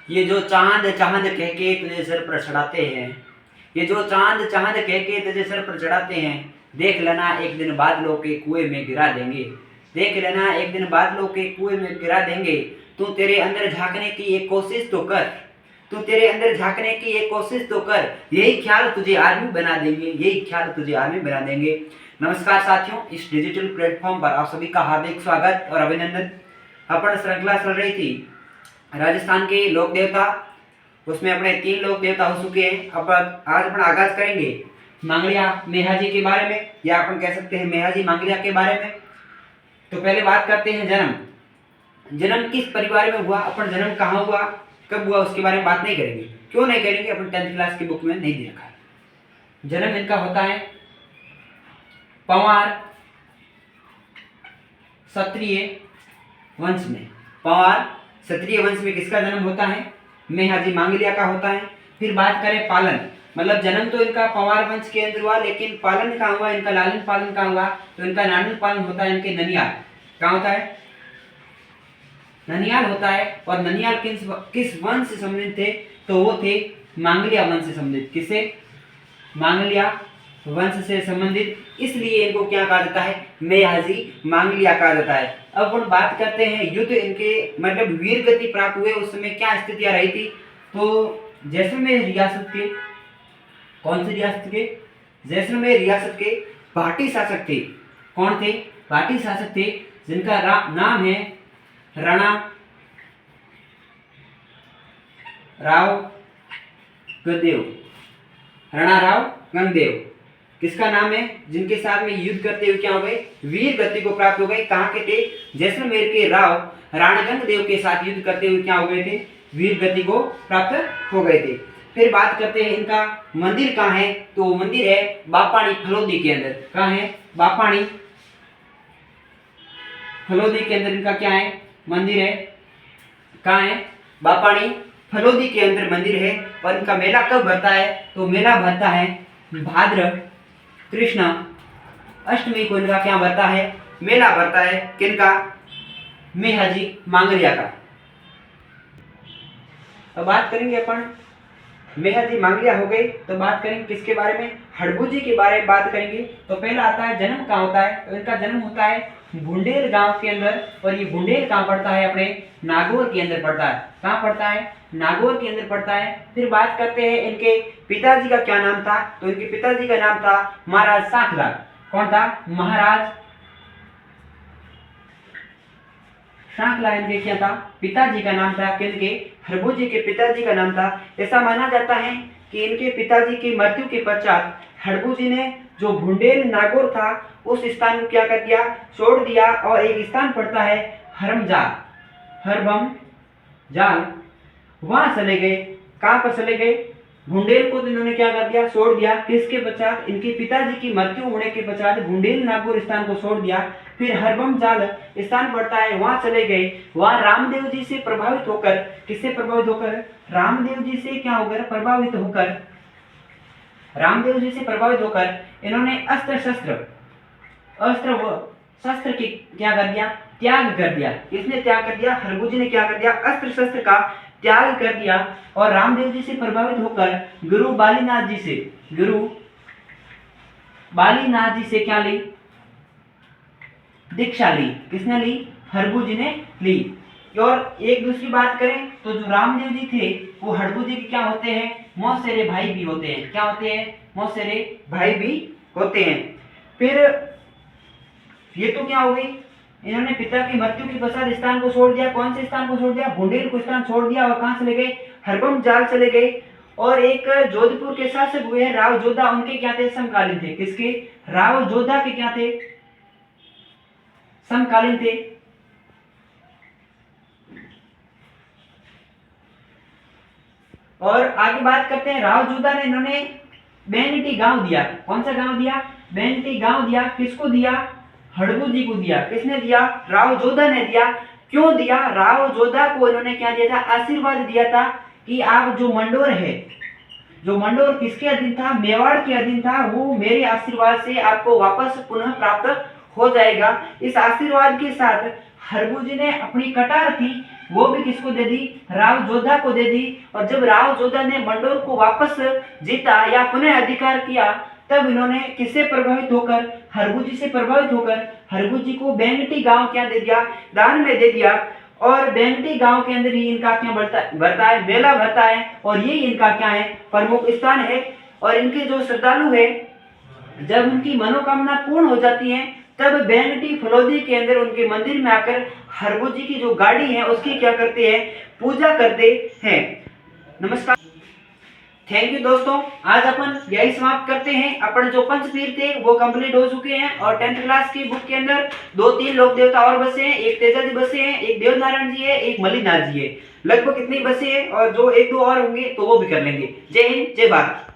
ये जो चांद चांद कह के तुझे सर पर चढ़ाते हैं, ये जो चांद चांद कह के तुझे सर पर चढ़ाते हैं, देख लेना एक दिन बादलों के कुएं में गिरा देंगे, देख लेना एक दिन बादलों के कुएं में गिरा देंगे। तू तेरे अंदर झांकने की एक कोशिश तो कर, तू तेरे अंदर झांकने की एक कोशिश तो कर, यही ख्याल तुझे आर्मी बना देंगे, यही ख्याल तुझे आर्मी बना देंगे। नमस्कार साथियों, इस डिजिटल प्लेटफॉर्म पर आप सभी का हार्दिक स्वागत और अभिनंदन। अपन श्रृंखला चल रही थी राजस्थान के लोक देवता, उसमें अपने 3 लोक देवता हो चुके हैं। अब आज अपन आगाज करेंगे मांगलिया मेहाजी के बारे में, या अपन कह सकते हैं मेहाजी मांगलिया के बारे में। तो पहले बात करते हैं जन्म। जन्म किस परिवार में हुआ, अपन जन्म कहाँ हुआ, कब हुआ, उसके बारे में बात नहीं करेंगे। क्यों नहीं करेंगे, अपन 10th क्लास की बुक में नहीं दे रखा है। जन्म इनका होता है पंवार क्षत्रिय वंश में। पंवार क्षत्रिय वंश में किसका जन्म होता है, मेहाजी मांगलिया का होता है। फिर बात करें पालन, मतलब जन्म तो इनका पंवार वंश के अंदर हुआ, लेकिन पालन कहाँ हुआ, इनका लालन पालन कहाँ हुआ, तो इनका लालन पालन होता है इनके ननियाल। कहाँ होता है, ननियाल होता है। और ननियाल किस वंश से संबंधित थे, तो वो थे मांगलिया वंश से संबंधित। किससे, मांगलिया वंश से संबंधित, इसलिए इनको क्या कहा जाता है, मेहाजी मांगलिया कहा जाता है। अब अपन बात करते हैं युद्ध इनके मतलब वीर गति प्राप्त हुए उस समय क्या स्थितियां रही थी। तो जैसलमेर रियासत के, कौन सी रियासत के, जैसलमेर रियासत के भाटी शासक थे। कौन थे, भाटी शासक थे, जिनका नाम है राणा राव गंगदेव। राणा राव गंगदेव किसका नाम है, जिनके साथ में युद्ध करते हुए क्या हो गए, वीर गति को प्राप्त हो गए। कहाँ के थे, जैसलमेर के राव राणा गंगदेव के साथ युद्ध करते हुए क्या हो गए थे, वीर गति को प्राप्त हो गए थे। फिर बात करते हैं इनका मंदिर कहाँ है, तो मंदिर है बापाणी फलोदी के अंदर। कहाँ है, बापाणी फलोदी के अंदर इनका क्या है, मंदिर है। कहाँ है, बापाणी फलोदी के अंदर मंदिर है। और इनका मेला कब भरता है, तो मेला भरता है भाद्र कृष्ण अष्टमी को इनका क्या भरता है, मेला भरता है। किनका, मेहाजी मांगलिया का। अब बात करेंगे अपन, मेहाजी मांगलिया हो गई, तो बात करेंगे किसके बारे में, हड़बूजी के बारे में बात करेंगे। तो पहला आता है जन्म कहाँ होता है, तो इनका जन्म होता है बुंडेल गांव के अंदर। और ये बुंडेल कहाँ पड़ता है, अपने नागौर के अंदर पड़ता है। कहाँ पड़ता है, नागौर के अंदर पड़ता है। फिर बात करते हैं इनके पिताजी का क्या नाम था, तो इनके पिताजी का नाम था महाराज सांखलाल। कौन था, महाराज सांखलाल इनके क्या था, पिताजी का नाम था। किनके, हरबूजी के पिताजी का नाम था। ऐसा माना जाता है कि इनके पिताजी की मृत्यु के पश्चात हरबूजी ने जो बुंडेल नागौर था उस स्थान को क्या कर दिया, छोड़ दिया। और एक स्थान पड़ता है हरमजाल, हरबम जाल, वहां चले गए। कहां पर चले गए, बुंडेल को तो इन्होंने क्या कर दिया, छोड़ दिया। किसके पश्चात, इनके पिताजी की मृत्यु होने के पश्चात बुंडेल नागौर स्थान को छोड़ दिया। फिर हरबम जाल स्थान पड़ता है, वहां चले गए। वहां रामदेव जी से प्रभावित होकर, किससे प्रभावित होकर, रामदेव जी से क्या होकर प्रभावित होकर, रामदेव जी से प्रभावित होकर इन्होंने अस्त्र व शस्त्र की क्या कर दिया, त्याग कर दिया। किसने त्याग कर दिया, हरबूजी ने क्या कर दिया, अस्त्र शस्त्र का त्याग कर दिया। और रामदेव जी से प्रभावित होकर गुरु बालीनाथ जी से क्या ली, दीक्षा ली। किसने ली, हरबूजी ने ली। और एक दूसरी बात करें तो जो रामदेव जी थे वो हरबूजी के क्या होते हैं, मौसेरे भाई भी होते हैं। क्या होते हैं, मौसेरे भाई भी होते हैं। फिर ये तो क्या हो गई, इन्होंने पिता की मृत्यु के पश्चात स्थान को छोड़ दिया। कौन से स्थान को छोड़ दिया, बुंडेल को स्थान छोड़ दिया। और कहां चले गए, हरबम जाल चले गए। और एक जोधपुर के शासक हुए हैं राव जोधा, उनके क्या थे, समकालीन थे। किसके, राव जोधा के क्या थे, समकालीन थे। और आगे बात करते हैं, राव जोधा ने इन्होंने बेनटी गांव दिया। कौन सा गांव दिया, बेनटी गांव दिया। किसको दिया, हड़बूजी को दिया। किसने दिया, राव जोधा ने दिया। क्यों दिया, राव जोधा को इन्होंने क्या दिया था, आशीर्वाद दिया था कि आप जो मंडोर है, जो मंडोर किसके अधीन था, मेवाड़ के अधीन था, वो मेरे आशीर्वाद से आपको वापस पुनः प्राप्त हो जाएगा। इस आशीर्वाद के साथ हरबूजी ने अपनी कटार थी वो भी किसको दे दी, राव जोधा को दे दी। और जब राव जोधा ने मंडोर को वापस जीता या पुनः अधिकार किया, तब इन्होंने किससे प्रभावित होकर, हरभू जी से प्रभावित होकर हरभू जी को बेंगटी गांव क्या दे दिया, दान में दे दिया। और बेंगटी गांव के अंदर ही इनका क्या भरता है, मेला भरता है, और ये इनका क्या है, प्रमुख स्थान है। और इनके जो श्रद्धालु है, जब उनकी मनोकामना पूर्ण हो जाती है, तब बेंगटी फलोदी के अंदर उनके मंदिर में आकर हरभू जी की जो गाड़ी है उसकी क्या करते हैं, पूजा करते हैं। नमस्कार, थैंक यू दोस्तों। आज अपन यही समाप्त करते हैं। अपन जो पंचपीर थे वो कंप्लीट हो चुके हैं, और 10th क्लास की बुक के अंदर 2-3 लोक देवता और बसे हैं। एक तेजा जी बसे हैं, एक देवनारायण जी है, एक मल्लिनाथ जी है। लगभग इतनी बसे हैं, और जो 1-2 और होंगे तो वो भी कर लेंगे। जय हिंद, जय भारत।